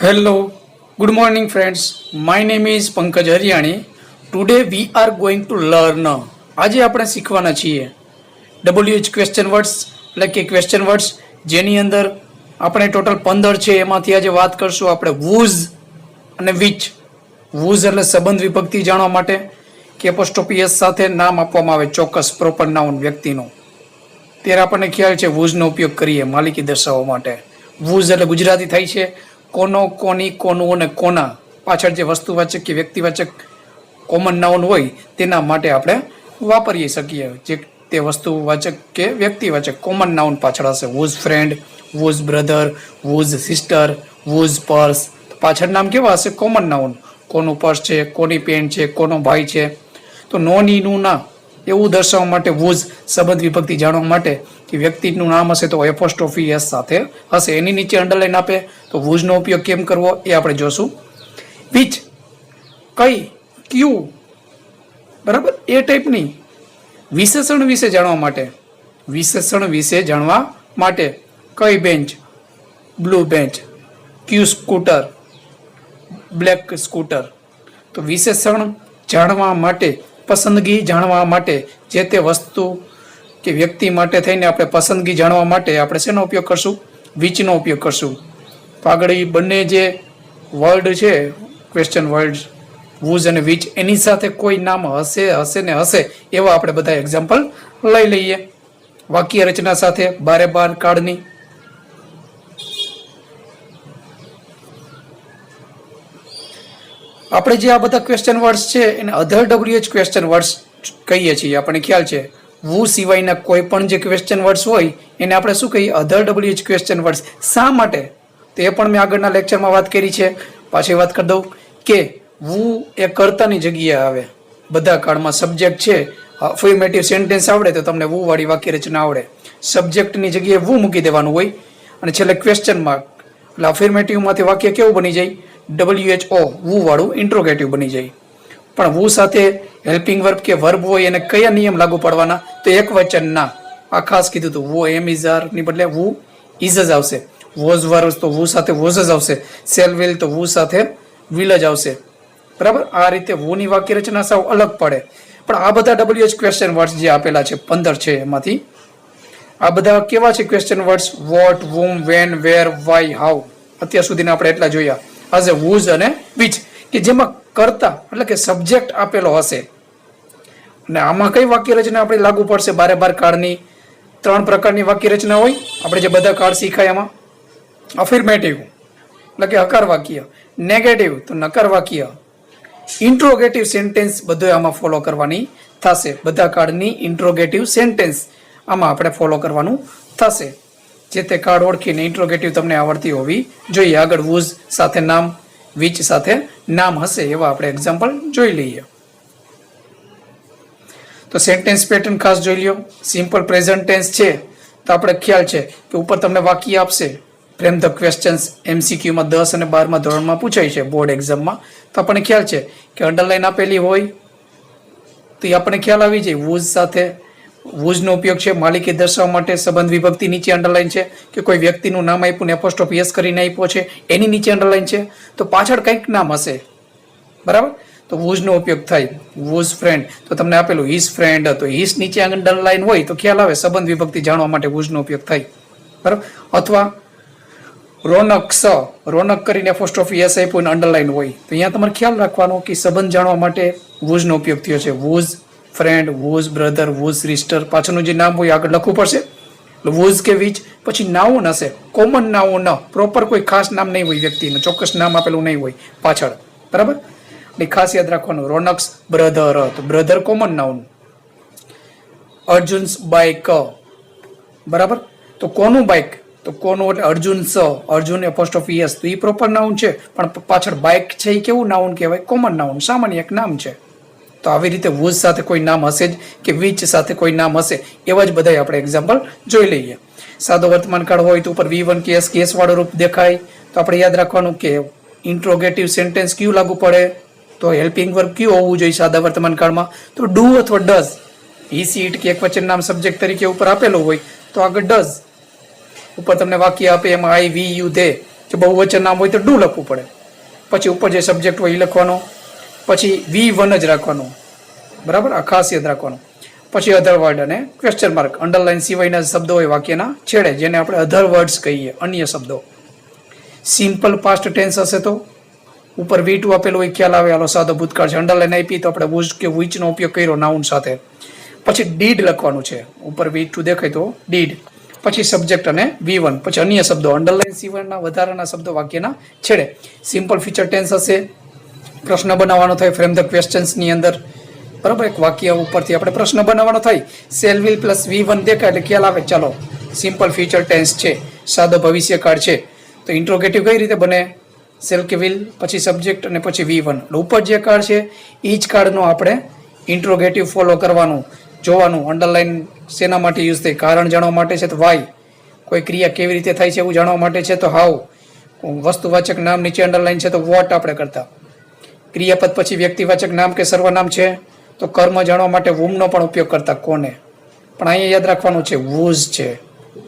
Hello, good morning friends. My name is Pankaj Haryani. Today we are going to learn. આજે આપણે શીખવાના છીએ WH question words એટલે કે ક્વેશ્ચન વર્ડ્સ જેની અંદર આપણે ટોટલ 15 છે એમાંથી આજે વાત કરશું આપણે whose અને which. whose એટલે સંબંધ વિભક્તિ જાણવા માટે કે એપોસ્ટ્રોફી એસ સાથે નામ આપવામાં આવે ચોક્કસ પ્રોપર નાઉન વ્યક્તિનું. ત્યારે આપણને ખ્યાલ છે whose નો ઉપયોગ કરીએ માલિકી દર્શાવવા માટે. whose એટલે ગુજરાતી થાય છે કોનો, કોની, કોનું અને કોના પાછળ જે વસ્તુવાચક કે વ્યક્તિવાચક કોમન નાઉન હોય તેના માટે આપણે વાપરી શકીએ જે તે વસ્તુવાચક કે વ્યક્તિવાચક કોમન નાઉન પાછળ હશે. whose friend, whose brother, whose sister, whose purse પાછળ નામ કેવા હશે? Common noun. કોનું પર્સ છે, કોની પેન છે, કોનો ભાઈ છે. તો નોનીનું ના એવું દર્શાવવા માટે whose સંબંધ વિભક્તિ જાણવા માટે કે વ્યક્તિનું નામ હશે તો એપોસ્ટ્રોફી એસ સાથે હશે. એની નીચે અંડરલાઈન આપે તો whose નો ઉપયોગ કેમ કરવો એ આપણે જોશું. which કઈ, ક્યુ, બરાબર એ ટાઈપની વિશેષણ વિશે જાણવા માટે, વિશેષણ વિશે જાણવા માટે કઈ બેન્ચ, બ્લુ બેન્ચ, ક્યુ સ્કૂટર, બ્લેક સ્કૂટર. તો વિશેષણ જાણવા માટે, પસંદગી જાણવા માટે, જે તે વસ્તુ કે વ્યક્તિ માટે થઈને આપણે પસંદગી જાણવા માટે આપણે શેનો ઉપયોગ કરશું? whichનો ઉપયોગ કરશું. તો આગળ એ બંને જે વર્ડ છે ક્વેશ્ચન વર્ડ whose અને which એની સાથે કોઈ નામ હશે ને હશે એવા આપણે બધા એક્ઝામ્પલ લઈ લઈએ વાક્ય રચના સાથે બારે બાર કાળની. આપણે જે આ બધા ક્વેશ્ચન વર્ડ્સ છે એને અધર WH ક્વેશ્ચન વર્ડ્સ કહીએ છીએ. આપણને ખ્યાલ છે who સિવાયના કોઈ પણ જે ક્વેશ્ચન વર્ડ્સ હોય એને આપણે શું કહીએ? અધર WH ક્વેશ્ચન વર્ડ્સ. શા માટે? તો એ પણ મેં આગળના લેક્ચરમાં વાત કરી છે. પાછી વાત કરી દઉં કે who એ કર્તાની જગ્યાએ આવે. બધા કાળમાં સબ્જેક્ટ છે, અફર્મેટિવ સેન્ટેન્સ આવડે તો તમને who વાળી વાક્ય રચના આવડે. સબ્જેક્ટની જગ્યાએ who મૂકી દેવાનું હોય અને છેલ્લે ક્વેશ્ચન માર્ક એટલે અફર્મેટિવમાંથી વાક્ય કેવું બની જાય? WHO who વાળું ઇન્ટ્રોગેટિવ બની જાય. પણ who સાથે હેલ્પિંગ વર્બ કે વર્બ હોય એને કયા નિયમ લાગુ પડવાના? તો એક વચનના. આ ખાસ કીધું હતું. who am is are ની બદલે who is જ આવશે. was were તો who સાથે was જ આવશે. shall will તો who સાથે will જ આવશે. બરાબર? આ રીતે who ની વાક્ય રચના સાવ અલગ પડે. પણ આ બધા WH ક્વેશ્ચન વર્ડ્સ જે આપેલા છે 15 છે એમાંથી આ બધા કેવા છે question words? What, whom, when, where, why, how. અત્યાર સુધીના આપણે એટલા જોયા. આજે whose અને which કે જેમાં કર્તા એટલે કે સબ્જેક્ટ આપેલો હશે અને આમાં કઈ વાક્ય રચના આપણે લાગુ પડશે? બારે બાર કાળની 3 પ્રકારની વાક્ય રચના હોય આપણે જે બધા કાળ શીખાય એમાં. અફર્મેટિવ એટલે કે હકાર વાક્ય, નેગેટિવ તો નકાર વાક્ય, ઇન્ટ્રોગેટિવ સેન્ટેન્સ બધું આમાં ફોલો કરવાની થશે. બધા કાળની ઇન્ટ્રોગેટિવ સેન્ટેન્સ આમાં આપણે ફોલો કરવાનું થશે. જે તે કાર્ડ ઓળખીને ઇન્ટ્રોગેટિવ તમને આવડતી હોવી જોઈએ. આગળ whose સાથે નામ, which સાથે નામ હશે એવા આપણે એક્ઝામ્પલ જોઈ લઈએ. તો સેન્ટેન્સ પેટર્ન ખાસ જોઈ લ્યો. સિમ્પલ પ્રેઝન્ટ ટેન્સ છે તો આપણે ખ્યાલ છે કે ઉપર તમને વાક્ય આપશે. ફ્રેમ ધ ક્વેશ્ચન્સ MCQમાં 10 અને 12માં ધોરણમાં પૂછાય છે બોર્ડ એક્ઝામમાં. તો આપણને ખ્યાલ છે કે અંડરલાઈન આપેલી હોય તો એ આપણને ખ્યાલ આવી જાય. whose સાથે whose નો ઉપયોગ છે માલિકી દર્શાવવા માટે. સંબંધ વિભક્તિ નીચે અંડરલાઈન છે કે કોઈ વ્યક્તિનું નામ આપ્યું ને એપોસ્ટ્રોફી એસ કરીને આપ્યો છે એની નીચે અંડરલાઈન છે તો પાછળ કંઈક નામ હશે. બરાબર? તો whose નો ઉપયોગ થાય. whose friend તો તમને આપેલું his friend તો his નીચે અંડરલાઈન હોય તો ખ્યાલ આવે સંબંધ વિભક્તિ જાણવા માટે whose નો ઉપયોગ થાય. બરાબર? અથવા રોનક રોનક કરીને એપોસ્ટ્રોફી એસ આપ્યું ને અંડરલાઈન હોય તો અહીંયા તમારે ખ્યાલ રાખવાનો કે સંબંધ જાણવા માટે whose નો ઉપયોગ થયો છે. whose friend, whose brother, whose sister પાછળનું જે નામ હોય આગળ લખવું પડશે. whose કે which પછી નાઉન હશે. કોમન નાઉન, પ્રોપર કોઈ ખાસ નામ નહીં હોય વ્યક્તિનું, ચોક્કસ નામ આપેલું નહીં હોય પાછળ. બરાબર? એટલે ખાસ યાદ રાખવાનું. રોનક્સ બ્રધર તો બ્રધર કોમન નાઉન. અર્જુન્સ બાઇક, બરાબર? તો કોનું બાઇક? તો કોનું એટલે અર્જુન અર્જુન એપોસ્ટ્રોફી એસ તો એ પ્રોપર નાઉન છે પણ પાછળ બાઇક છે એ કેવું નાઉન કહેવાય? કોમન નાઉન, સામાન્ય એક નામ છે. તો આવી રીતે whose સાથે કોઈ નામ હશે જ કે which સાથે કોઈ નામ હશે એવા જ બધા આપણે એક્ઝામ્પલ જોઈ લઈએ. સાદો વર્તમાન કાળ હોય તો ઉપર V1 કેસ વાળો રૂપ દેખાય તો આપણે યાદ રાખવાનું કે ઇન્ટ્રોગેટિવ સેન્ટેન્સ ક્યુ લાગુ પડે તો હેલ્પિંગ વર્બ ક્યુ હોવું જોઈએ સાદા વર્તમાન કાળમાં? તો ડુ અથવા ડઝ. he, she, it કે એક વચન નામ સબ્જેક્ટ તરીકે ઉપર આપેલું હોય તો આગળ ડઝ. ઉપર તમને વાક્ય આપે એમાં I, we, you, they જે બહુવચન નામ હોય તો ડુ લખવું પડે. પછી ઉપર જે સબ્જેક્ટ હોય એ લખવાનો. પછી V1 જ રાખવાનું, બરાબર, આ ખાસ યાદ રાખવાનું. પછી અધર વર્ડ અને ક્વેશ્ચન માર્ક, અંડરલાઇન સિવાયના શબ્દો હોય વાક્યના છેડે, જેને આપણે અધર વર્ડ્સ કહીએ, અન્ય શબ્દો. સિમ્પલ પાસ્ટ ટેન્સ હશે તો ઉપર V2 આપેલું હોય, ખ્યાલ આવે, હાલો સાદો ભૂતકાળ છે. અંડરલાઇન આપી તો આપણે વુઝ કે વિચનો ઉપયોગ કર્યો નાઉન સાથે. પછી ડીડ લખવાનું છે, ઉપર V2 દેખાય તો ડીડ. પછી સબ્જેક્ટ અને V1. પછી અન્ય શબ્દો, અંડરલાઇન સિવાયના વધારાના શબ્દો વાક્યના છેડે. સિમ્પલ ફીચર ટેન્સ હશે, પ્રશ્ન બનાવવાનો થાય ફ્રેમ ધ ક્વેશ્ચન્સની અંદર, બરાબર. એક વાક્ય ઉપરથી આપણે પ્રશ્ન બનાવવાનો થાય, સેલ વિલ પ્લસ V1 દેખાય એટલે ખ્યાલ આવે, ચાલો સિમ્પલ ફીચર ટેન્સ છે, સાદો ભવિષ્યકાળ છે. તો ઇન્ટ્રોગેટિવ કઈ રીતે બને? સેલ કે વિલ, પછી સબ્જેક્ટ અને પછી V1. ઉપર જે કાર્ડ છે એ જ કાર્ડનો આપણે ઇન્ટ્રોગેટિવ ફોલો કરવાનું, જોવાનું. અંડરલાઇન શેના માટે યુઝ થાય? કારણ જાણવા માટે છે તો વાય. કોઈ ક્રિયા કેવી રીતે થાય છે એવું જાણવા માટે છે તો હાઉ. વસ્તુવાચક નામ નીચે અંડરલાઇન છે તો વોટ આપણે કરતા. ક્રિયાપદ પછી વ્યક્તિવાચક નામ કે સર્વનામ છે તો કર્મ જાણવા માટે વુમનો પણ ઉપયોગ કરતા, કોને. પણ અહીંયા યાદ રાખવાનું છે વુઝ છે,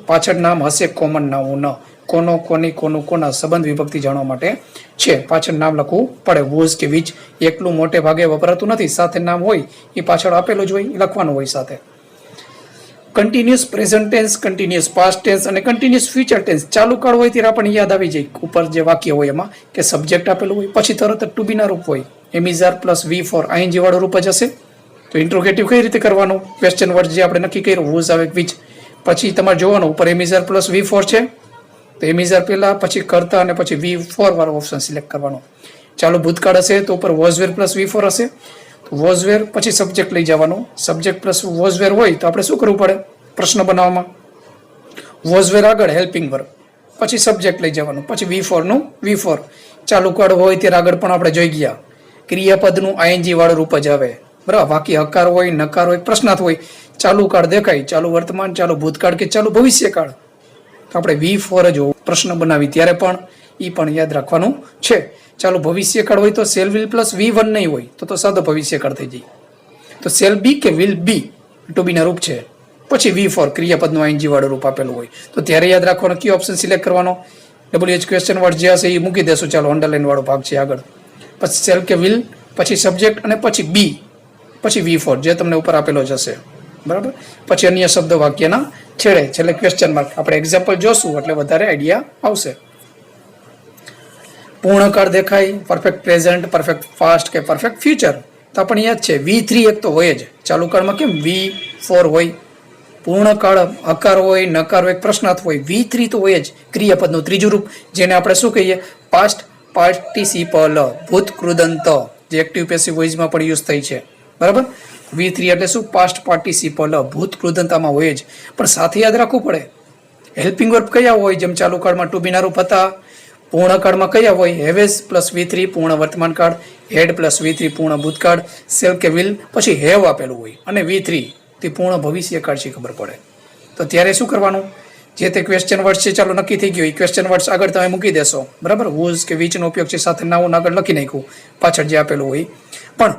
પાછળ નામ હશે કોમન નામ, ન કોનો, કોની, કોનું, કોના, સંબંધ વિભક્તિ જાણવા માટે છે, પાછળ નામ લખવું પડે. વુઝ કે વિચ એકલું મોટે ભાગે વપરાતું નથી, સાથે નામ હોય એ પાછળ આપેલું જ હોય, એ લખવાનું હોય સાથે. Continuous present tense, continuous past tense અને કન્ટિન્યુઅસ ફ્યુચર ટેન્સ. ચાલુ કાળ હોય ત્યારે આપણને યાદ આવી જાય ઉપર જે વાક્ય હોય એમાં કે સબ્જેક્ટ આપેલું હોય, પછી તરત જ ટુ બીના રૂપ હોય, એમિઝાર પ્લસ V4 ING વાળું રૂપ જ હશે. તો ઇન્ટ્રોગેટિવ કઈ રીતે કરવાનું? ક્વેશ્ચન વર્ડ જે આપણે નક્કી કર્યું, વુઝ આવે વિચ, પછી તમારે જોવાનું ઉપર એમિઝાર પ્લસ V4 છે તો એમિઝાર પહેલા, પછી કરતા અને પછી V4 વાળો ઓપ્શન સિલેક્ટ કરવાનો. ચાલો ભૂતકાળ હશે તો ઉપર વોઝવેર પ્લસ V4 હશે તો વોઝવેર, પછી સબ્જેક્ટ લઈ જવાનું. સબ્જેક્ટ પ્લસ વોઝવેર હોય તો આપણે શું કરવું પડે પ્રશ્ન બનાવવામાં? વોઝવેર આગળ હેલ્પિંગ વર્બ, પછી સબ્જેક્ટ લઈ જવાનું, પછી V4 નું V4. ચાલુ કાળ હોય ત્યારે આગળ પણ આપણે જોઈ ગયા ક્રિયાપદનું ING વાળું રૂપ જ આવે, બરાબર. વાક્ય હકાર હોય, નકાર હોય, પ્રશ્નાર્થ હોય. ચાલુ કાળ દેખાય, ચાલુ વર્તમાન, ચાલુ ભૂતકાળ કે ચાલુ ભવિષ્યકાળ, તો આપણે V4 જ પ્રશ્ન બનાવી ત્યારે પણ એ પણ યાદ રાખવાનું છે. ચાલો ભવિષ્યકાળ હોય તો સેલ વિલ પ્લસ V1 નહીં હોય તો સાદો ભવિષ્યકાળ થઈ જાય. તો સેલ બી કે વિલ બી ટુ બીના રૂપ છે, પછી V4 ક્રિયાપદનું ING વાળું રૂપ આપેલું હોય તો ત્યારે યાદ રાખવાનો કયો ઓપ્શન સિલેક્ટ કરવાનો? WH ક્વેશ્ચન વર્ડ જે હશે એ મૂકી દેશું. ચાલો અંડરલાઇન વાળો ભાગ છે આગળ. પછી સેલ કે વિલ, પછી સબ્જેક્ટ અને પછી બી, પછી V4 જે તમને ઉપર આપેલો જ હશે, બરાબર. પછી અન્ય શબ્દો વાક્યના છેડે, છેલ્લે ક્વેશ્ચન માર્ક. આપણે એક્ઝામ્પલ જોશું એટલે વધારે આઈડિયા આવશે. પૂર્ણકાળ દેખાય, પરફેક્ટ પ્રેઝન્ટ, પરફેક્ટ પાસ્ટ કે પરફેક્ટ ફ્યુચર. તો આપણને યાદ છે V3 એક તો હોય જ, ચાલુ કાળમાં કેમ V4 હોય. પૂર્ણકાળ હકાર હોય, નકાર હોય, પ્રશ્નાર્થ હોય, V3 તો હોય જ. ક્રિયાપદનું ત્રીજું રૂપ જેને આપણે શું કહીએ? પાસ્ટ પાર્ટિસિપલ, ભૂત કૃદંત, જે એક્ટિવ પેસિવ વોઇસમાં પણ યુઝ થઈ છે, બરાબર. V3 એટલે શું? પાસ્ટ પાર્ટિસિપલ, ભૂત કૃદંતામાં હોય જ. પણ સાથે યાદ રાખવું પડે હેલ્પિંગ વર્બ કયા હોય? જેમ ચાલુ કાળમાં ટુ બીના રૂપ હતા. પૂર્ણકાળમાં કયા હોય? હેવેઝ પ્લસ V3 પૂર્ણ વર્તમાન કાળ, હેડ પ્લસ V3 પૂર્ણ ભૂતકાળ, સેલ કે વિલ પછી હેવ આપેલું હોય અને V3 તે પૂર્ણ ભવિષ્યકાળ છે ખબર પડે. તો ત્યારે શું કરવાનું? જે તે ક્વેશ્ચન વર્ડ છે ચાલો નક્કી થઈ ગયું, એ ક્વેશ્ચન વર્ડ્સ આગળ તમે મૂકી દેશો, બરાબર. વુઝ કે વિચનો ઉપયોગ છે, સાથે નાઉન આગળ લખી નાખ્યું પાછળ જે આપેલું હોય. પણ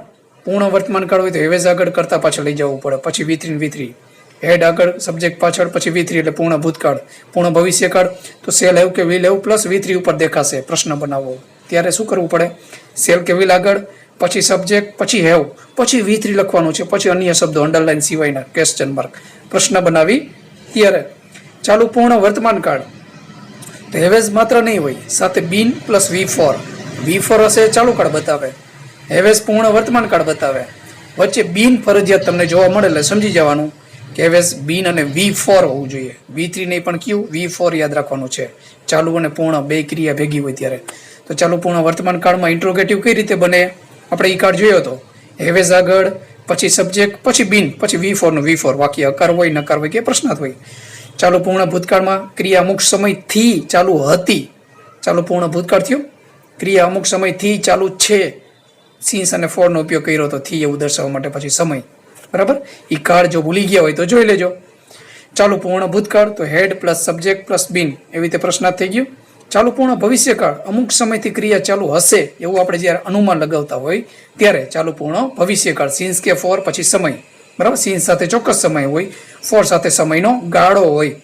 પૂર્ણ વર્તમાન કાળ હોય તો હેવેઝ આગળ કરતા પાછળ લઈ જવું પડે, પછી V3 હેડ આગળ, સબ્જેક્ટ પાછળ, પછી V3 એટલે પૂર્ણ ભૂતકાળ. પૂર્ણ ભવિષ્યકાળ તો સેલ હેવ કે વિલ હેવ પ્લસ V3 ઉપર દેખાશે. પ્રશ્ન બનાવવો ત્યારે શું કરવું પડે? સેલ કે વિલ આગળ, પછી સબ્જેક્ટ, પછી હેવ, પછી V3 લખવાનું છે, પછી અન્ય શબ્દો અંડરલાઇન સિવાયના ક્વેશ્ચન માર્ક. પ્રશ્ન બનાવી ત્યારે. ચાલુ પૂર્ણ વર્તમાન કાળ તો હેવેઝ માત્ર નહીં હોય, સાથે બીન પ્લસ V4 હશે ચાલુ કાળ બતાવે, હેવેઝ પૂર્ણ વર્તમાન કાળ બતાવે, વચ્ચે બીન ફરજિયાત તમને જોવા મળે એટલે સમજી જવાનું કે હેવેઝ બીન અને V4 હોવું જોઈએ. V3 નહીં પણ કયું? V4 યાદ રાખવાનું છે. ચાલુ અને પૂર્ણ બે ક્રિયા ભેગી હોય ત્યારે. તો ચાલુ પૂર્ણ વર્તમાન કાળમાં ઇન્ટ્રોગેટિવ કઈ રીતે બને? આપણે એ કાર્ડ જોયો હતો. હેવેઝ આગળ, પછી સબ્જેક્ટ, પછી બીન, પછી V4 નું V4. વાક્ય હકાર હોય, નકાર હોય કે પ્રશ્નાર્થ હોય. ચાલુ પૂર્ણ ભૂતકાળમાં ક્રિયા અમુક સમયથી ચાલુ હતી, ચાલુ પૂર્ણ ભૂતકાળ થયું. ક્રિયા અમુક સમયથી ચાલુ છે, સિન્સ અને ફોર નો ઉપયોગ કર્યો હતો થી એવું દર્શાવવા માટે, પછી સમય, બરાબર. એ કાળ જો ભૂલી ગયા હોય તો જોઈ લેજો. ચાલુ પૂર્ણ ભૂતકાળ તો હેડ પ્લસ સબ્જેક્ટ પ્લસ બીન, એવી રીતે પ્રશ્નાર્થ થઈ ગયું. ચાલુ પૂર્ણ ભવિષ્યકાળ અમુક સમયથી ક્રિયા ચાલુ હશે એવું આપણે જ્યારે અનુમાન લગાવતા હોય ત્યારે ચાલુ પૂર્ણ ભવિષ્યકાળ, સિન્સ કે ફોર પછી સમય, બરાબર. સિન્સ સાથે ચોક્કસ સમય હોય, ફોર સાથે સમયનો ગાળો હોય.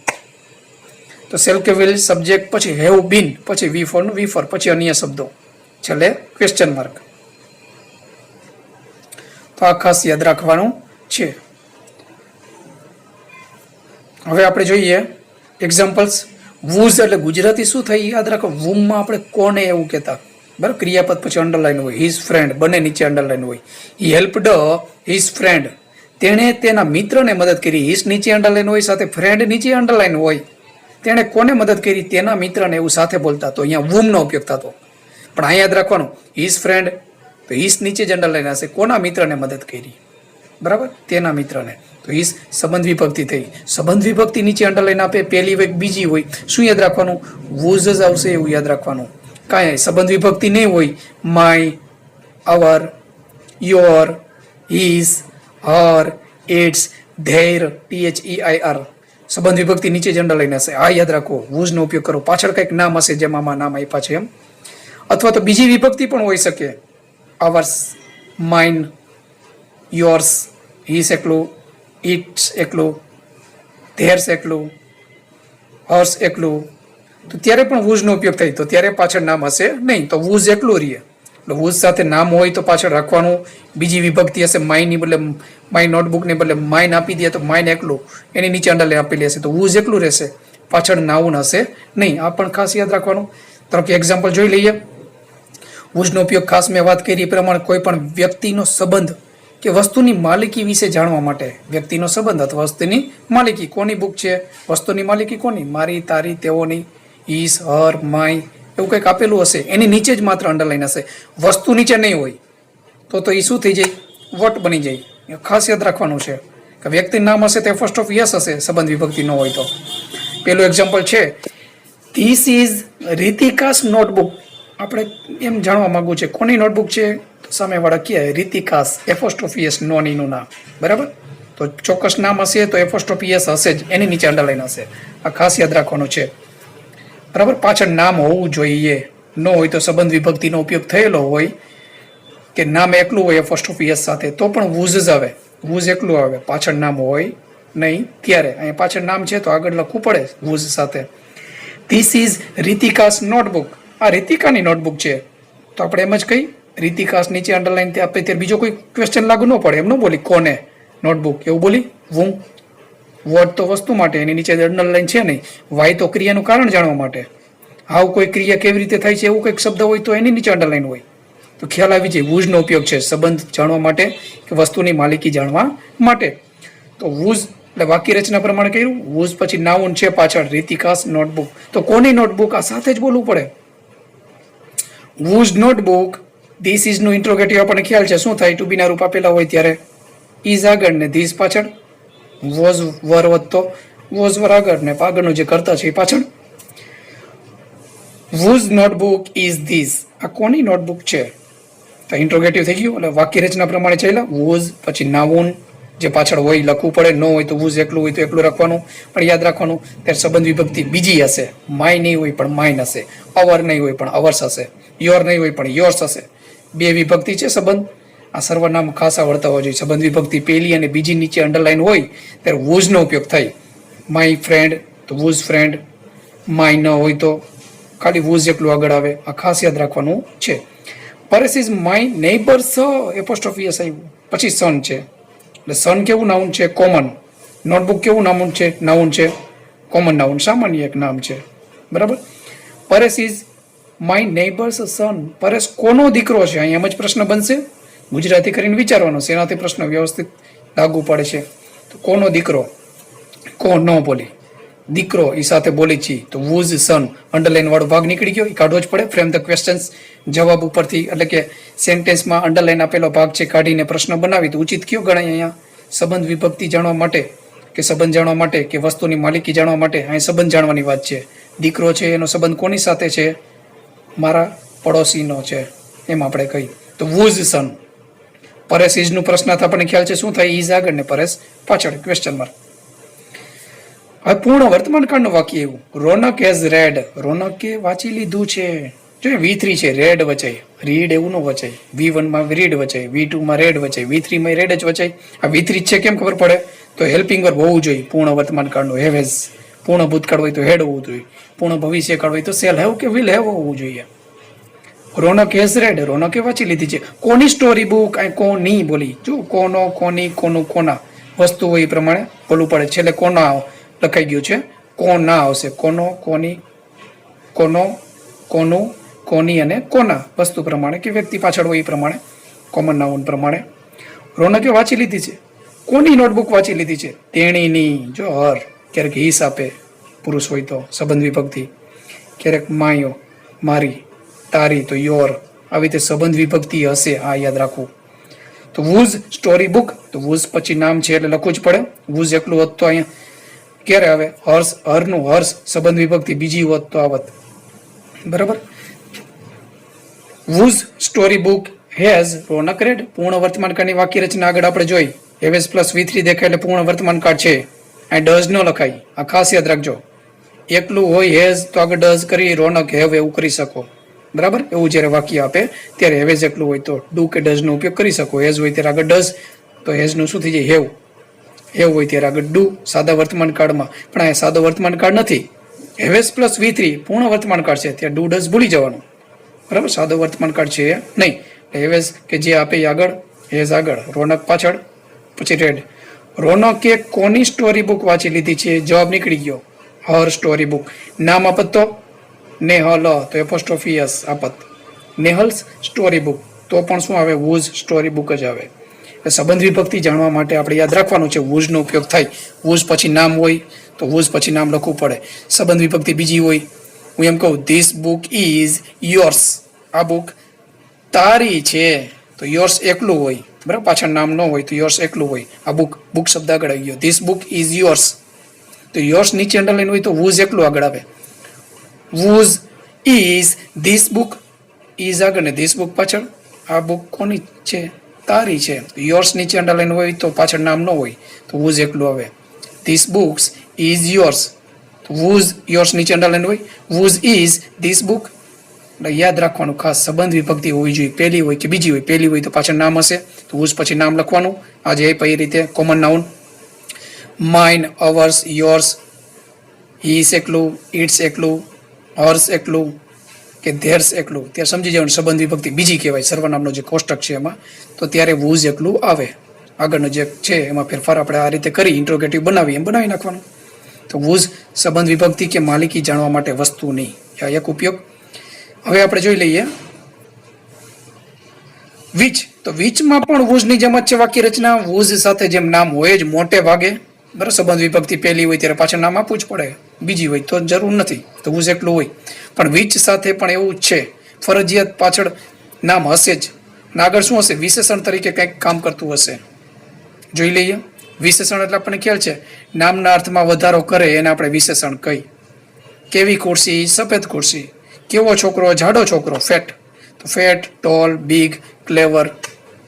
તો શેલ કે વિલ સબ્જેક્ટ પછી હેવ બીન પછી વી ફોરનું વી ફોર પછી અન્ય શબ્દો છેલ્લે ક્વેશ્ચન માર્ક. તો આ ખાસ યાદ રાખવાનું છે. હવે આપણે જોઈએ એક્ઝામ્પલ્સ. વૂઝ એટલે ગુજરાતી શું થઈ યાદ રાખો. વૂમમાં આપણે કોને એવું કહેતા, બરાબર. ક્રિયાપદ પછી અંડરલાઈન હોય. હિઝ ફ્રેન્ડ બંને નીચે અંડરલાઈન હોય. હી હેલ્પડ હિઝ ફ્રેન્ડ, તેણે તેના મિત્રને મદદ કરી. હિઝ નીચે અંડરલાઈન હોય, સાથે ફ્રેન્ડ નીચે અંડરલાઈન હોય. તેણે કોને મદદ કરી? તેના મિત્રને. એવું સાથે બોલતા તો અહીંયા વૂમનો ઉપયોગ થતો. પણ અહીંયા યાદ રાખવાનું હિઝ ફ્રેન્ડ, તો હિઝ નીચે જ અંડરલાઈન હશે. કોના મિત્રને મદદ કરી? બરાબર, તેના મિત્રને. તો હિઝ સંબંધ વિભક્તિ થઈ. સંબંધ વિભક્તિ નીચે અંડરલાઈન આપે, પહેલી હોય બીજી હોય. શું યાદ રાખવાનું? વૂઝ જ આવશે એવું યાદ રાખવાનું. કાંઈ સંબંધ વિભક્તિ નહીં હોય. My, our, your, his, her, its, their, THEIR. સંબંધ વિભક્તિ નીચે જ અંડરલાઈન હશે. આ યાદ રાખો. વૂઝનો ઉપયોગ કરો. પાછળ કંઈક નામ હશે જેમ આમાં નામ આપ્યા છે એમ. અથવા તો બીજી વિભક્તિ પણ હોઈ શકે. અવર્સ, માઇન, યોર્સ, હિઝ એકલું, ઇટ્સ એકલું, ધેર્સ એકલું, હર્સ એકલું. તો ત્યારે પણ વૂઝનો ઉપયોગ થાય. તો ત્યારે પાછળ નામ હશે નહીં. તો વૂઝ એકલું રહીએ. એટલે વૂઝ સાથે નામ હોય તો પાછળ રાખવાનું. બીજી વિભક્તિ હશે માયની બદલે માય નોટબુકને બદલે માઇન આપી દે તો માઇન એકલું, એની નીચે અંડરલાઈન આપેલી હશે તો વૂઝ એકલું રહેશે. પાછળ નાઉન હશે નહીં. આ પણ ખાસ યાદ રાખવાનું. ધારો કે એક્ઝામ્પલ જોઈ લઈએ. વૂઝનો ઉપયોગ ખાસ મેં વાત કરી એ પ્રમાણે કોઈ પણ વ્યક્તિનો સંબંધ કે વસ્તુની માલિકી વિશે જાણવા માટે. વ્યક્તિનો સંબંધ અથવા વસ્તુની માલિકી. કોની બુક છે? વસ્તુની માલિકી કોની? મારી, તારી, તેઓની. હિઝ, હર, માય એવું કંઈક આપેલું હશે. એની નીચે જ માત્ર અંડરલાઈન હશે. વસ્તુ નીચે નહીં હોય તો એ શું થઈ જાય? વોટ બની જાય. ખાસ યાદ રાખવાનું છે કે વ્યક્તિનું નામ હશે તો ફર્સ્ટ ઓફ યસ હશે. સંબંધ વિભક્તિ ન હોય તો. પેલું એક્ઝામ્પલ છે ધીસ ઇઝ રીતિકાસ નોટબુક. આપણે એમ જાણવા માંગવું છે કોની નોટબુક છે? સામેવાળા કહે રીતિકાસ, એફોસ્ટ્રોફિયસ નોનીનું નામ. બરાબર, તો ચોક્કસ નામ હશે તો એફોસ્ટ્રોફિયસ હશે જ, એની નીચે અંડરલાઈન હશે. આ ખાસ યાદ રાખવાનું છે. બરાબર, પાછળ નામ હોવું જોઈએ. ન હોય તો સંબંધ વિભક્તિનો ઉપયોગ થયેલો હોય કે નામ એકલું હોય એફોસ્ટ્રોફિયસ સાથે તો પણ વૂઝ જ આવે. વૂઝ એકલું આવે, પાછળ નામ હોય નહીં ત્યારે. અહીંયા પાછળ નામ છે તો આગળ લખવું પડે વૂઝ સાથે. This is Ritika's notebook. આ રીતિકાની નોટબુક છે તો આપણે એમ જ કહી રીતિકાસ નીચે અંડરલાઈન તે આપે ત્યારે બીજો કોઈ ક્વેશ્ચન લાગુ ન પડે. એમ ન બોલી કોને નોટબુક એવું બોલી. વૂમ વોટ તો વસ્તુ માટે, એની નીચે અંડરલાઈન છે નહીં. વાય તો ક્રિયાનું કારણ જાણવા માટે. હાવ કોઈ ક્રિયા કેવી રીતે થાય છે એવું કંઈક શબ્દ હોય તો એની નીચે અંડરલાઈન હોય. તો ખ્યાલ આવી જાય. વૂઝનો ઉપયોગ છે સંબંધ જાણવા માટે કે વસ્તુની માલિકી જાણવા માટે. તો વૂઝ એટલે વાક્ય રચના પ્રમાણે કર્યું. વૂઝ પછી નાઉન છે પાછળ રીતિકાસ નોટબુક. તો કોની નોટબુક? આ સાથે જ બોલવું પડે. Whose notebook. ધીસ ઇઝ નું ઇન્ટ્રોગેટિવ આપણને ખ્યાલ છે શું થાય? ટુ બી ના રૂપ આપેલા હોય ત્યારે ઇઝ આગળ ને ધીસ પાછળ. વોઝ વર વધતો, વોઝ વર આગળ ને આગળનું જે કરતા છે એ પાછળ. Whose notebook is this. આ કોની નોટબુક છે? તો ઇન્ટ્રોગેટિવ થઈ ગયું. એટલે વાક્ય રચના પ્રમાણે ચાલ્યા. વૂઝ પછી નાઉન જે પાછળ હોય લખવું પડે. ન હોય તો વૂઝ એકલું હોય તો એકલું રાખવાનું. પણ યાદ રાખવાનું ત્યારે સંબંધ વિભક્તિ બીજી હશે. માય નહીં હોય પણ માઇન હશે. અવર નહીં હોય પણ અવર્સ હશે. યોર નહીં હોય પણ યોર્સ હશે. બે વિભક્તિ છે સંબંધ. આ સર્વનામ ખાસ આવડતા હોવા જોઈએ. સંબંધ વિભક્તિ પહેલી અને બીજી નીચે અંડરલાઈન હોય ત્યારે વૂઝનો ઉપયોગ થાય. માય ફ્રેન્ડ તો વૂઝ ફ્રેન્ડ. માય ન હોય તો ખાલી વૂઝ એકલું આગળ આવે. આ ખાસ યાદ રાખવાનું છે. પરેશ ઇઝ માય નેબર્સ એપોસ્ટ્રોફિયસ આવ્યું પછી સન છે. એટલે સન કેવું નાઉન છે? કોમન. નોટબુક કેવું નાઉન છે? નાઉન છે કોમન નાઉન, સામાન્ય એક નામ છે. બરાબર. પરેશ ઇઝ માય નેબર્સ સન. પરેશ કોનો દીકરો છે? અહીં એમ જ પ્રશ્ન બનશે. ગુજરાતી કરીને વિચારવાનો શેનાથી પ્રશ્ન વ્યવસ્થિત લાગુ પડે છે. તો કોનો દીકરો? કો ન બોલી, દીકરો એ સાથે બોલી છીએ તો વૂઝ સન. અંડરલાઈન વાળો ભાગ નીકળી ગયો, એ કાઢવો જ પડે. ફ્રેમ ધ ક્વેશ્ચન્સ જવાબ ઉપરથી એટલે કે સેન્ટેન્સમાં અંડરલાઈન આપેલો ભાગ છે કાઢીને પ્રશ્ન બનાવી તો ઉચિત કયો ગણાય? અહીંયા સંબંધ વિભક્તિ જાણવા માટે કે સંબંધ જાણવા માટે કે વસ્તુની માલિકી જાણવા માટે અહીં સંબંધ જાણવાની વાત છે. દીકરો છે એનો સંબંધ કોની સાથે છે? મારા પડોશીનો છે એમ આપણે કહી તો વૂઝ સન. પરેશ ઇઝનું પ્રશ્ન આપણને ખ્યાલ છે શું થાય? ઇઝ આગળ ને પરેશ પાછળ ક્વેશ્ચન માર્ક. હવે પૂર્ણ વર્તમાન કાળનું વાક્ય એવું. રોનક હેઝ રેડ. રોનકે વાંચી લીધું છે. જો V3 છે રેડ વચાય. રીડ એવું ન વચાય. V1 માં રીડ વચાય, V2 માં રેડ વચાય, V3 માં રેડ જ વચાય. આ V3 છે કેમ ખબર પડે? તો હેલ્પિંગ વર્બ હોવું જોઈએ પૂર્ણ વર્તમાન કાળનું. હેવ હેઝ પૂર્ણ ભૂતકાળ હોય તો હેડ હોવું જોઈએ, પૂર્ણ ભવિષ્યકાળ હોય તો શેલ હેવ કે વિલ હેવ હોવું જોઈએ. રોનક હેઝ રેડ, રોનકે વાંચી લીધી છે. કોની સ્ટોરી બુક, કોની બોલી, જો કોનો, કોની, કોનું, કોના વસ્તુ હોય એ પ્રમાણે બોલવું પડે. છેલ્લે કોના લખાઈ ગયું છે, કોના આવશે. કોનો, કોની, કોનો, કોનું, કોની અને કોના વસ્તુ પ્રમાણે કે વ્યક્તિ પાછળ હોય એ પ્રમાણે કોમન નાઉન પ્રમાણે રોનકે વાંચી લીધી છે. કોની નોટબુક વાંચી લીધી છે? તેણીની. જો હર ક્યારેક હિસ આપે પુરુષ હોય તો સંબંધ વિભક્તિ, ક્યારેક માયો મારી, તારી તો યોર, આવી રીતે સંબંધ વિભક્તિ હશે, આ યાદ રાખવું. તો વૂઝ સ્ટોરી બુક, તો વૂઝ પછી નામ છે એટલે લખવું જ પડે. વૂઝ એકલું હોત તો અહીંયા ક્યારે આવે? હર્ષ, હરનું હર્ષ સંબંધ વિભક્તિ બીજી હોત તો આવત. બરાબર. Whose story book has Ronak read. પૂર્ણ વર્તમાન કાળની વાક્ય રચના આગળ આપણે જોઈ. હેવેઝ પ્લસ V3 દેખાય એટલે પૂર્ણ વર્તમાન કાળ છે. આ ડઝ ન લખાય, આ ખાસ યાદ રાખજો. એકલું હોય હેઝ તો આગળ ડઝ કરી રોનક હેવ એવું કરી શકો. બરાબર. એવું જ્યારે વાક્ય આપે ત્યારે હેવેઝ એકલું હોય તો ડુ કે ડઝ નો ઉપયોગ કરી શકો. હેઝ હોય ત્યારે આગળ ડઝ, તો હેઝ નું શું થઈ જાય? હેવ. હેવ હોય ત્યારે આગળ ડુ સાદા વર્તમાન કાળમાં. પણ આ સાદો વર્તમાન કાળ નથી. હેવેઝ પ્લસ V3 પૂર્ણ વર્તમાન કાળ છે, ત્યાં ડુ ડઝ ભૂલી જવાનું. બરાબર. સાદો વર્તમાન કાળ છે નહીં. હેવેઝ કે જે આપે એ આગળ, હેઝ આગળ, રોનક પાછળ, પછી રેડ. રોનકે કોની સ્ટોરી બુક વાંચી લીધી છે? જવાબ નીકળી ગયો, હર સ્ટોરી બુક. નામ આપત તો નેહલ, તો એપોસ્ટ્રોફી એસ આપત. નેહલ્સ સ્ટોરી બુક, તો પણ શું આવે? વૂઝ સ્ટોરી બુક જ આવે. સંબંધ વિભક્તિ જાણવા માટે આપણે યાદ રાખવાનું છે વૂઝનો ઉપયોગ થાય. વૂઝ પછી નામ હોય તો વૂઝ પછી નામ લખવું પડે. સંબંધ વિભક્તિ બીજી હોય, હું એમ કહું ધીસ બુક ઇઝ યોર્સ, આ બુક તારી છે તો યોર્સ એકલું હોય. બરાબર. પાછળ નામ ન હોય તો યોર્સ એકલું હોય. આ બુક, બુક શબ્દ આગળ આવી ગયો. ધીસ બુક ઇઝ યોર્સ, તો યોર્સ નીચે અંડરલાઈન હોય તો વૂઝ એકલું આગળ આવે. Whose is this book, is આગળ ને ધીસ બુક પાછળ. આ બુક કોની છે? તારી છે. યોર્સ નીચે અંડરલાઈન હોય તો પાછળ નામ ન હોય તો વૂઝ એકલું આવે. ધીસ બુક્સ ઇઝ યોર્સ, તો વૂઝ યોર્સ નીચે અંડરલાઈન હોય. Whose is this book. યાદ રાખવાનું ખાસ, સંબંધ વિભક્તિ હોવી જોઈએ. પહેલી હોય કે બીજી હોય. પહેલી હોય તો પાછળ નામ હશે તો વૂઝ પછી નામ લખવાનું. આજે એ રીતે common noun. Mine, ours, yours, his એકલું, ઇટ્સ એકલું, હર્સ એકલું કે ધેર્સ એકલું. ત્યારે સમજી જવાનું સંબંધ વિભક્તિ બીજી કહેવાય. સર્વનામનો જે કોષ્ટક છે એમાં તો ત્યારે વૂઝ એકલું આવે. આગળનો જે છે એમાં ફેરફાર આપણે આ રીતે કરી ઇન્ટ્રોગેટિવ બનાવી એમ બનાવી નાખવાનું. તો વૂઝ સંબંધ વિભક્તિ કે માલિકી જાણવા માટે વસ્તુ નહીં, આ એક ઉપયોગ. હવે આપણે જોઈ લઈએ વિચ, તો વિચમાં પણ વૂઝની જેમ જ છે વાક્ય રચના. વૂઝ સાથે જેમ નામ હોય જ મોટે ભાગે. બરાબર. સંબંધ વિભક્તિ પહેલી હોય ત્યારે પાછળ નામ આપવું જ પડે, બીજી હોય તો જરૂર નથી, તો વૂઝ એકલું હોય. પણ વિચ સાથે પણ એવું જ છે, ફરજિયાત પાછળ નામ હશે જ. અને આગળ શું હશે? વિશેષણ તરીકે કંઈક કામ કરતું હશે. જોઈ લઈએ. વિશેષણ એટલે આપણને ખ્યાલ છે નામના અર્થમાં વધારો કરે એને આપણે વિશેષણ કહી. કેવી ખુરશી? સફેદ ખુરશી. કેવો છોકરો? જાડો છોકરો, ફેટ. તો ફેટ, ટોલ, બિગ, ક્લેવર,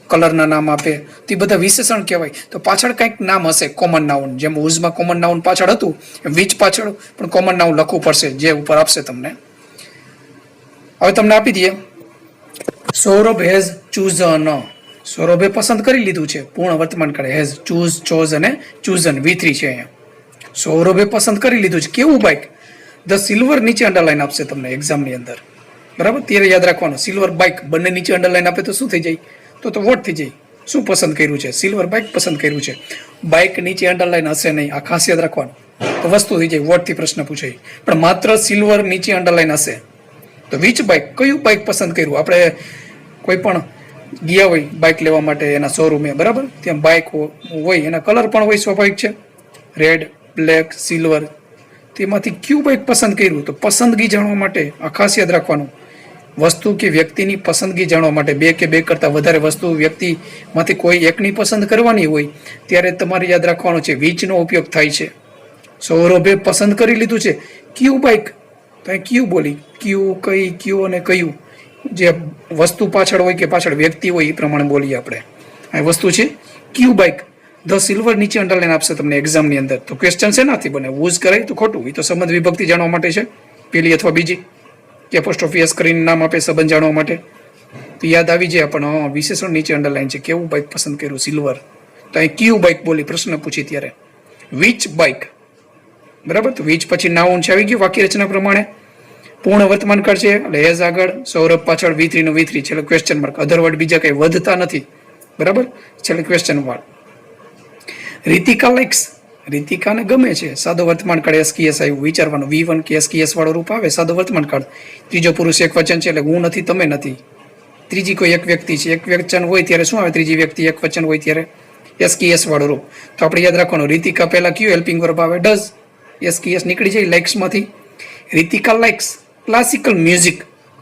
કલરના નામ આપે તો એ બધા વિશેષણ કહેવાય. તો પાછળ કંઈક નામ હશે કોમન નાઉન. જેમ વૂઝમાં કોમન નાઉન પાછળ હતું એમ વિચ પાછળ પણ કોમન નાઉન લખવું પડશે, જે ઉપર આપશે તમને. હવે તમને આપી દઈએ. સૌરભ હેઝ ચૂઝન, સૌરભે પસંદ કરી લીધું છે. પૂર્ણ વર્તમાન કાળ હેઝ, ચૂઝ, ચોઝ અને ચૂઝન V3 છે અહીંયા. સૌરભે પસંદ કરી લીધું છે. કેવું બાઇક? ધ સિલ્વર નીચે અંડરલાઈન આપશે તમને એક્ઝામની અંદર. બરાબર. ત્યારે યાદ રાખવાનું સિલ્વર બાઇક બંને નીચે અંડરલાઈન આપે તો શું થઈ જાય? તો વોટ થઈ જાય. શું પસંદ કર્યું છે? સિલ્વર બાઇક પસંદ કર્યું છે. બાઇક નીચે અંડરલાઈન હશે નહીં, આ ખાસ યાદ રાખવાનું. તો વસ્તુ થઈ જાય, વોટથી પ્રશ્ન પૂછાય. પણ માત્ર સિલ્વર નીચે અંડરલાઈન હશે તો વિચ બાઇક, કયું બાઇક પસંદ કર્યું? આપણે કોઈ પણ ગયા હોય બાઇક લેવા માટે એના શોરૂમે, બરાબર, ત્યાં બાઇક હોય, એના કલર પણ હોય, સ્વાભાવિક છે, રેડ, બ્લેક, સિલ્વર. તેમાંથી કયું બાઇક પસંદ કર્યું? તો પસંદગી જાણવા માટે આ ખાસ યાદ રાખવાનું. વસ્તુ કે વ્યક્તિની પસંદગી જાણવા માટે બે કે બે કરતાં વધારે વસ્તુ વ્યક્તિમાંથી કોઈ એકની પસંદ કરવાની હોય ત્યારે તમારે યાદ રાખવાનું છે વિચનો ઉપયોગ થાય છે. સૌરભે પસંદ કરી લીધું છે ક્યુ બાઇક, તો અહીં ક્યુ બોલી, ક્યુ, કઈ, ક્યુ અને કયું, જે વસ્તુ પાછળ હોય કે પાછળ વ્યક્તિ હોય એ પ્રમાણે બોલીએ આપણે. આ વસ્તુ છે ક્યુ બાઇક. ધ સિલ્વર નીચે અંડરલાઈન આપશે તમને એક્ઝામની અંદર. તો ક્વેશ્ચન શેનાથી બને? વૂઝ કરાય તો ખોટું, એ તો સંબંધ વિભક્તિ જાણવા માટે છે, પેલી અથવા બીજી, કે એપોસ્ટ્રોફી એસ કરીને નામ આપે સંબંધ જાણવા માટે. તો યાદ આવી જાય પણ વિશેષણ નીચે અંડરલાઈન છે. કેવું બાઇક પસંદ કર્યું? સિલ્વર. તો અહીં ક્યુ બાઇક બોલી પ્રશ્ન પૂછી ત્યારે. વિચ બાઇક, બરાબર. તો વિચ પછી નાઉન છે આવી ગયું વાક્ય રચના પ્રમાણે. પૂર્ણ વર્તમાન કાળ છે એટલે એઝ આગળ, સૌરભ પાછળ, V3 નો V3 છેલ્લે ક્વેશ્ચન માર્ક. અધર વર્ડ બીજા કઈ વધતા નથી, બરાબર, છેલ્લે ક્વેશ્ચન માર્ક. રીતિકા લાઇક્સ, રીતિકાને ગમે છે, સાદો વર્તમાન કાળ એસકીએસ આવ્યું, વિચારવાનું V1 કે એસકીએસ વાળો રૂપ આવે, સાદો વર્તમાન કાળ. ત્રીજો પુરુષ એક વચન છે એટલે હું નથી તમે નથી. ત્રીજી કોઈ એક વ્યક્તિ છે, એક વચન હોય ત્યારે શું આવે, ત્રીજી વ્યક્તિ એક વચન હોય ત્યારે એસકીએસ વાળો રૂપ. તો આપણે યાદ રાખવાનું રીતિકા પહેલા કયું હેલ્પિંગ વર્બ આવે, ડઝ. એસકીએસ નીકળી જાય લાઇક્સ માંથી. રીતિકા લાઇક્સ ક્લાસિકલ મ્યુઝિક,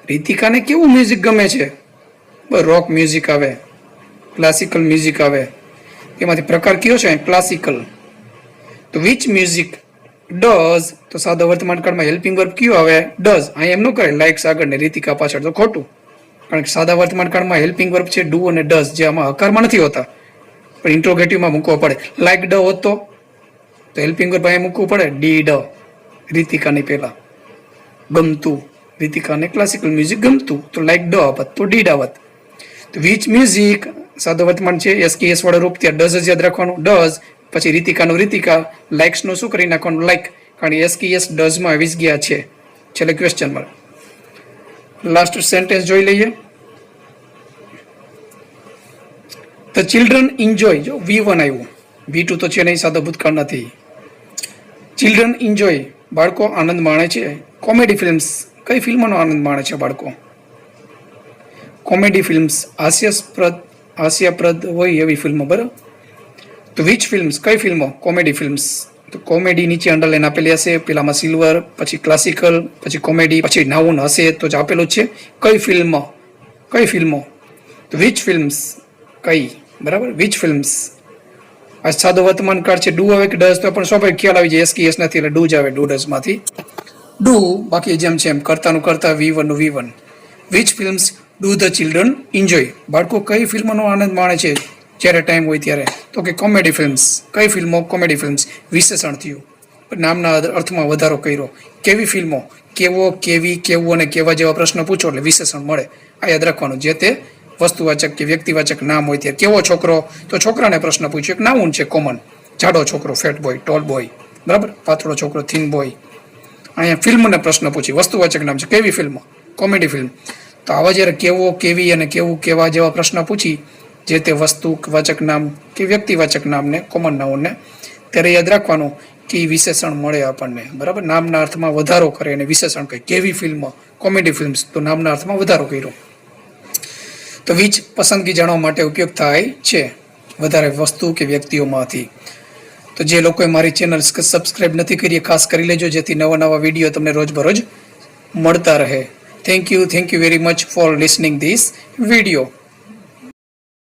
રીતિકાને કેવું મ્યુઝિક ગમે છે, રોક મ્યુઝિક આવે, ક્લાસિકલ મ્યુઝિક આવે, એમાંથી પ્રકાર કયો છે ક્લાસિકલ. તો વિચ મ્યુઝિક ડઝ, તો સાદો વર્તમાન કાળમાં હેલ્પિંગ વર્બ કયો આવે, ડઝ. અહીં એમ ન કરે લાઇક્સ આગળ ને રીતિકા પાછળ, તો ખોટું, કારણ કે સાદા વર્તમાન કાળમાં હેલ્પિંગ વર્બ છે ડુ અને ડઝ, જે આમાં હકારમાં નથી હોતા પણ ઇન્ટ્રોગેટિવમાં મૂકવો પડે. લાઇક ડ હોત તો હેલ્પિંગ વર્બ અહીંયા મૂકવું પડે ડી ડ, રીતિકાની પહેલા. ગમતું, રીતિકાને ક્લાસિકલ મ્યુઝિક ગમતું, તો લાઇક ડ આવત તો ડીડ આવત. તો વિચ મ્યુઝિક સાદો વર્તમાન છે એસકેએસ વાળો રૂપ, ત્યાં ડઝ જ યાદ રાખવાનું, ડઝ. પછી રીતિકાનું રીતિકા, લાઇક્સનું શું કરી નાખવાનું લાઇક, કારણ કે એસકેએસ ડઝમાં આવી જ ગયા છે, છેલ્લે ક્વેશ્ચન માર્ક. લાસ્ટ સેન્ટેન્સ જોઈ લઈએ. ધ ચિલ્ડ્રન એન્જોય, જો V1 આવ્યું, V2 તો છે નહીં, સાદો ભૂતકાળ નથી. ચિલ્ડ્રન એન્જોય, બાળકો આનંદ માણે છે. કોમેડી ફિલ્મ્સ, કઈ ફિલ્મોનો આનંદ માણે છે બાળકો, કોમેડી ફિલ્મ્સ, હાસ્યપ્રદ હોય એવી ફિલ્મો, બરાબર. તો વિચ ફિલ્મ્સ, કઈ ફિલ્મો, કોમેડી ફિલ્મ્સ. તો કોમેડી નીચે અંડરલાઈન આપેલી હશે, પેલામાં સિલ્વર, પછી ક્લાસિકલ, પછી કોમેડી, પછી નાઉન હશે તો જ આપેલું જ છે. કઈ ફિલ્મ, કઈ ફિલ્મો, તો વિચ ફિલ્મ્સ, કઈ, બરાબર, વિચ ફિલ્મ્સ. આ સાદો વર્તમાન કાળ છે, ડુ આવે કે ડઝ, તો પણ સ્વાભાવિક ખ્યાલ આવી જાય એસકેએસ નથી એટલે ડુ જ આવે, ડુ ડઝ માંથી ડુ. બાકી જેમ છે એમ કરતાનું કરતા V1 નું V1. Which films do the children enjoy, બાળકો કઈ ફિલ્મનો આનંદ માણે છે જ્યારે ટાઈમ હોય ત્યારે, તો કે કોમેડી ફિલ્મ્સ. કઈ ફિલ્મો, કોમેડી ફિલ્મ્સ. વિશેષણ થયું, નામના અર્થમાં વધારો કર્યો. કેવી ફિલ્મો, કેવો, કેવી, કેવું અને કેવા જેવા પ્રશ્ન પૂછો એટલે વિશેષણ મળે. આ યાદ રાખવાનું, જે તે વસ્તુવાચક કે વ્યક્તિવાચક નામ હોય ત્યારે. કેવો છોકરો, તો છોકરાને પ્રશ્ન પૂછ્યો, એક નાઉન છે કોમન, જાડો છોકરો, ફેટ બોય, ટોલ બોય, બરાબર, પાતળો છોકરો, થીન બોય. અહીંયા ફિલ્મને પ્રશ્ન પૂછી, વસ્તુવાચક નામ છે, કેવી ફિલ્મ, કોમેડી ફિલ્મ. તો આવા જ્યારે કેવો, કેવી અને કેવું, કેવા જેવા પ્રશ્ન પૂછી જે તે વસ્તુવાચક નામ કે વ્યક્તિવાચક નામને, કોમન નાઉનને, ત્યારે યાદ રાખવાનું કે વિશેષણ મળે આપણને, બરાબર. નામના અર્થમાં વધારો કરે અને વિશેષણ કહે. કેવી ફિલ્મ, કોમેડી ફિલ્મ્સ, તો નામના અર્થમાં વધારો કર્યો. તો વિચ પસંદગી જાણવા માટે ઉપયોગ થાય છે વધારે વસ્તુ કે વ્યક્તિઓમાંથી. તો જે લોકોએ મારી ચેનલ સબસ્ક્રાઇબ નથી કરી ખાસ કરી લેજો, જેથી નવા નવા વિડીયો તમને રોજબરોજ મળતા રહે. Thank you very much for listening this video.